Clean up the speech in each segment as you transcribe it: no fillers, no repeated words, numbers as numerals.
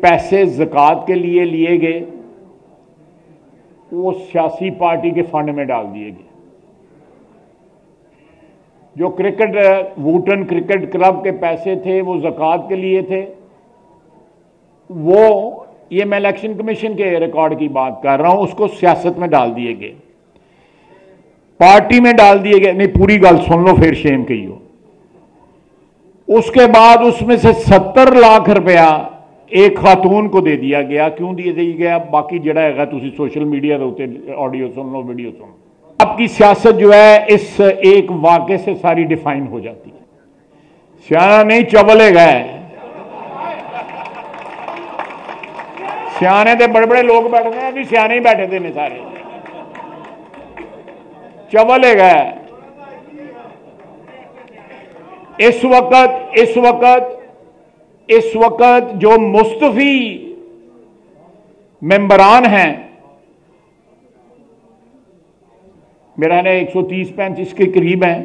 पैसे ज़कात के लिए लिए गए वो सियासी पार्टी के फंड में डाल दिए गए। जो वूटन क्रिकेट क्लब के पैसे थे वो ज़कात के लिए थे, वो ये मैं इलेक्शन कमीशन के रिकॉर्ड की बात कर रहा हूं, उसको सियासत में डाल दिए गए, पार्टी में डाल दिए गए। नहीं, पूरी गल सुन लो फिर शेम कहियो। उसके बाद उसमें से 70 लाख रुपया एक खातून को दे दिया गया। क्यों दिया गया? बाकी जड़ा है तुम सोशल मीडिया के उत्ते ऑडियो सुन लो, वीडियो सुन लो। आपकी सियासत जो है इस एक वाक़े से सारी डिफाइन हो जाती है। सियाना नहीं चबलेगा है, सियाने तो बड़े बड़े लोग बैठते हैं, अभी सियाने ही बैठे थे सारे, चबलेगा है। इस वक्त जो मुस्तफी मेंबरान हैं, मेरा ने 130-135 के करीब हैं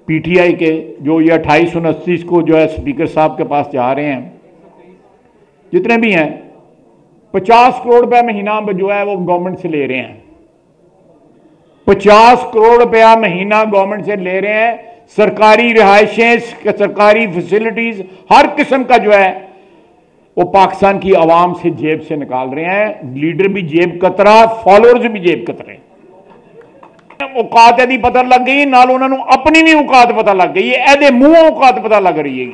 पीटीआई के, जो ये 28-29 को जो है स्पीकर साहब के पास जा रहे हैं, जितने भी हैं 50 करोड़ रुपया महीना जो है वो गवर्नमेंट से ले रहे हैं। 50 करोड़ रुपया महीना गवर्नमेंट से ले रहे हैं। सरकारी रिहायशें, सरकारी फैसिलिटीज, हर किस्म का जो है वो पाकिस्तान की आवाम से जेब से निकाल रहे हैं। लीडर भी जेब कतरा, फॉलोअर्स भी जेब कतरे। औकात यदि पता लग गई नाल उन्होंने अपनी भी औकात पता लग गई है, एदे मुंह औकात पता लग रही है।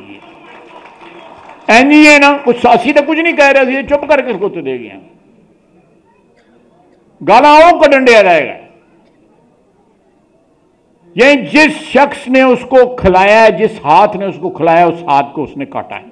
एनी है ना, कुछ असी तो कुछ नहीं कह रहे, चुप करके इसको तो दे गए, गाला वो कटन दिया जाएगा। ये जिस शख्स ने उसको खिलाया है, जिस हाथ ने उसको खिलाया, उस हाथ को उसने काटा है।